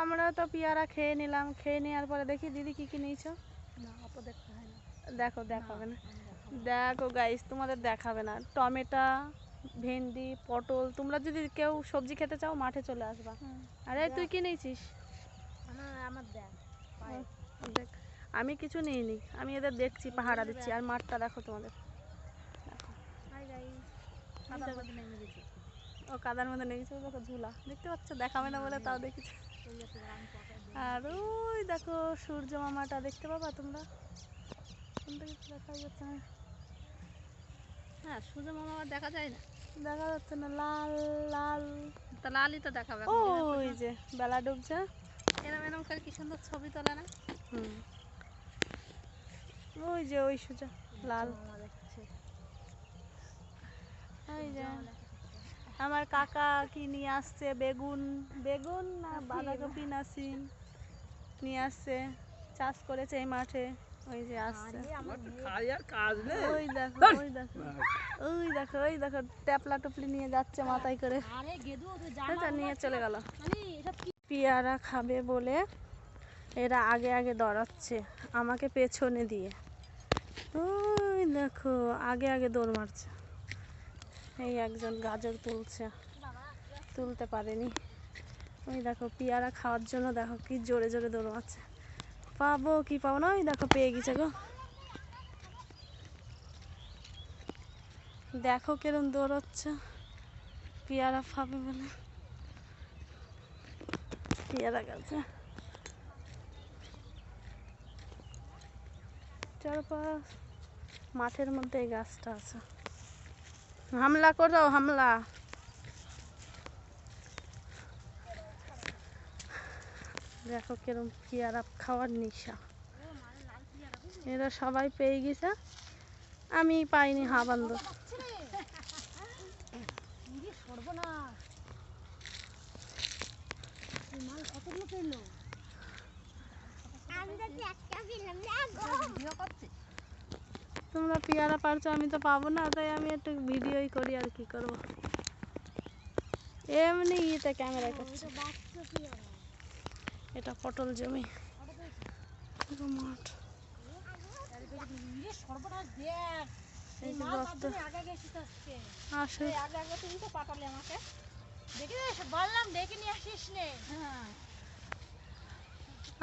আমরা তো পেয়ারা খেয়ে নিলাম, খেয়ে নেওয়ার পরে দেখি দিদি কি কি নিয়েছো। দেখো দেখাবে না, দেখো গাইস তোমাদের দেখাবে না। টমেটো, ভেন্ডি, পটল, তোমরা যদি কেউ সবজি খেতে চাও মাঠে চলে আসবা। আরে তুই কি নিয়েছিস? দেখ আমি কিছু নিইনি, আমি এদের দেখছি, পাহারা দিচ্ছি। আর মাঠটা দেখো তোমাদের, ও কাদার মধ্যে নেমেছে, দেখো ঝুলা দেখতে পাচ্ছ, দেখাবে না বলে তাও দেখেছি। আর ওই দেখো সূর্য মামাটা দেখতে পাবা তোমরা, দেখাই যাচ্ছে না। হ্যাঁ সূর্য মামা দেখা যায় না, দেখা যাচ্ছে না, লাল লাল, তা লালই তো দেখাবে। ওই যে বেলা ডুবছে, এরম এরম করে কি সুন্দর ছবি তোলে না। ওই যে ওই সূর্য লাল। এই যে আমার কাকা কি নিয়ে আসছে, বেগুন, বেগুন না বাঁধাকপি না সিম নিয়ে আসছে, চাষ করেছে এই মাঠে। ওই যে আসছে, ওই দেখো ওই দেখো ওই দেখো ওই দেখো ট্যাপলা টুপলি নিয়ে যাচ্ছে মাথায় করে, নিয়ে চলে গেল। পেয়ারা খাবে বলে এরা আগে আগে দৌড়াচ্ছে আমাকে পেছনে দিয়ে, ওই দেখো আগে আগে দৌড় মারছে। এই একজন গাজর তুলছে, তুলতে পারেনি। ওই দেখো পেয়ারা খাওয়ার জন্য দেখো কি জোরে জোরে দৌড় মারছে। পাবো কি পাবো না, ওই দেখো পেয়ে গেছে গো, দেখো কিরম দৌড়াচ্ছে পেয়ারা খাবে বলে। পেয়ারা গাছে চারপাশ মাঠের মধ্যে এই গাছটা আছে। হামলা করো হামলা, দেখো কিরম পেয়ারা খাওয়ার নেশা। এরা সবাই পেয়ে গেছে, আমি পাইনি হাবান্দ। তোমরা পেয়ারা পারছো, আমি তো পাবো না, তাই আমি একটু ভিডিওই করি, আর কি করবো, এমনি ইয়েতে ক্যামেরা করছি। এটা পটল জমি, মাঠ,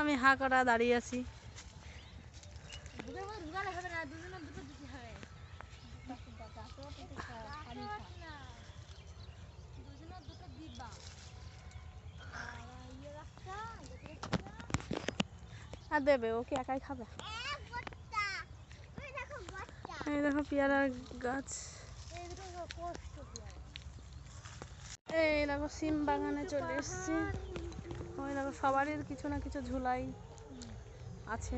আমি হা করা দাঁড়িয়ে আছি। আর দেবে, ও কি একাই খাবে? এই দেখো পেয়ারার গাছ, এই দেখো সিম বাগানে চলে এসেছি। ওই দেখো সবারই কিছু না কিছু ঝুলাই আছে,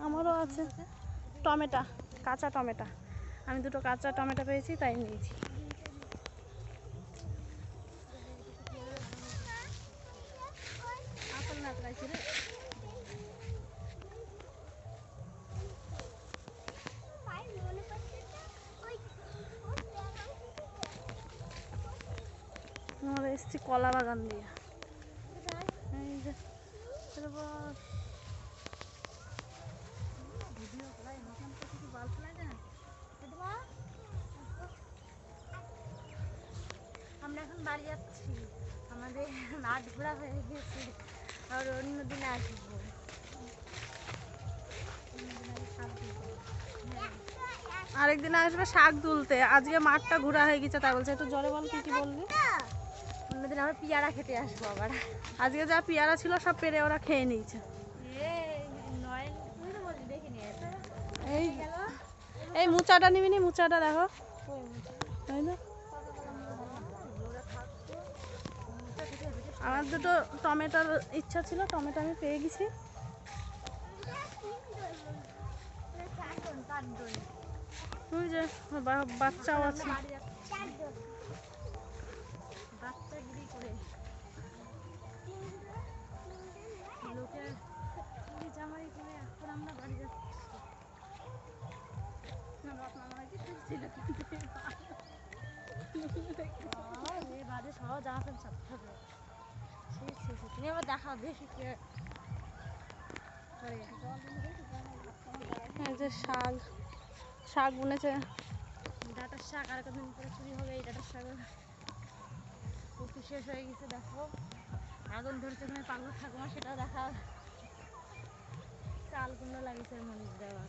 আমারও আছে। টমেটো, কাঁচা টমেটো, আমি দুটো কাঁচা টমেটো পেয়েছি তাই নিয়েছি। আমরা এসেছি কলা বাগান দিয়ে, এই যে আমরা এখন বাড়ি যাচ্ছি, আমাদের মাঠ ঘোরা হয়ে গেছে, আর অন্য দিনে আসবো। আরেকদিন আসবে শাক তুলতে, আজকে মাঠটা ঘোরা হয়ে গেছে তাই বলছে। একটু জোরে বল, কি কি বলবি? অন্যদিন আমরা পেয়ারা খেতে আসবো আবার। আজকে যা পেয়ারা ছিল সব পেরে ওরা খেয়ে নিয়েছে। এই এই মুচাটা নিবি নি, মুচাটা দেখো, তাই না? আমার দুটো টমেটোর ইচ্ছা ছিল, টমেটো আমি পেয়ে গেছি। ওই যে বাচ্চাও আছে, সহজ আসেন সব দেখা বেশি করে। এই যে শাক, শাক বুনেছে। ডাটার শাক আর কতদিন পরে চুরি হবে এই ডাটার শাক। কচু শেষ হয়ে গেছে দেখো, আগুন ধরছে ওখানে পাগল ঠাকুমা, সেটাও দেখা। চাল কুমড়ো লাগিয়েছে মরিচ দেওয়া।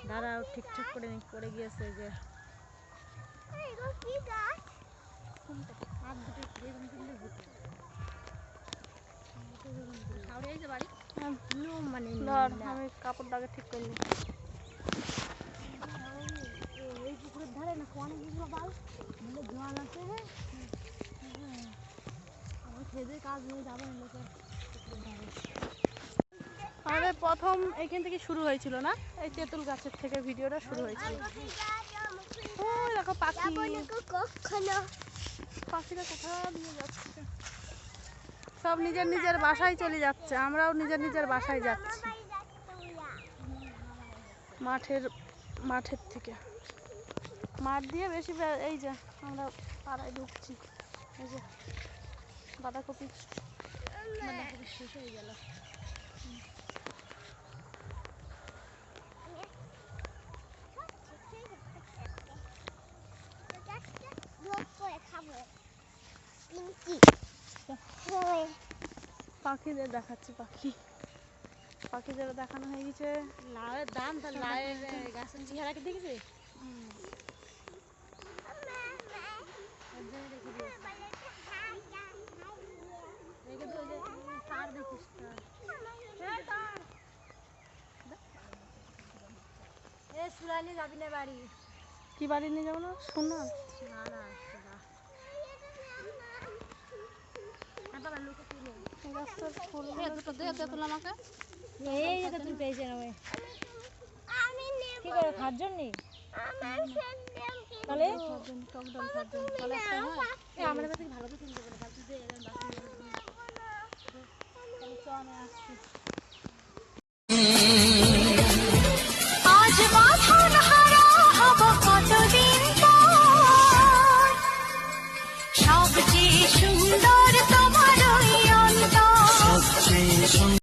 দাঁড়াও ঠিকঠাক করে করে গিয়েছে যে হাত দুটো বেগুন কিনলে হতো। মানে ধর আমি কাপড় দাগে ঠিক করে নি। এই পুকুরের ধারে না অনেকগুলো বাল জল আছে। আমার খেতে কাজ নিয়ে যাবো লোকের পুকুরের ধারে। আমাদের প্রথম এইখান থেকে শুরু হয়েছিল না, এই তেঁতুল গাছের থেকে ভিডিওটা শুরু হয়েছিল। ওই দেখো পাখি, পাখিরা কোথা দিয়ে যাচ্ছে, সব নিজের নিজের বাসায় চলে যাচ্ছে, আমরাও নিজের নিজের বাসায় যাচ্ছি মাঠের থেকে। মাঠ দিয়ে বেশি এই যে আমরা পাড়ায় ঢুকছি। এই যে বাঁধাকপি শেষ হয়ে গেল। পাখিদের দেখাচ্ছি, পাখিদের দেখানো হয়ে গেছে। লাউয়ের দাম, তার লাউয়ের গাছের চেহারাকে দেখেছে। সুরানি যাবি না বাড়ি? কি বাড়ি নিয়ে যাবো না, শোনা না না গাছের ফুল তুল আমাকে। এই যে তুমি পেয়েছে না কি করে খাওয়ার জন্য? তাহলে টক ডাল খাওয়ার জন্য, তাহলে আমাদের কাছে ভালো তো কিনতে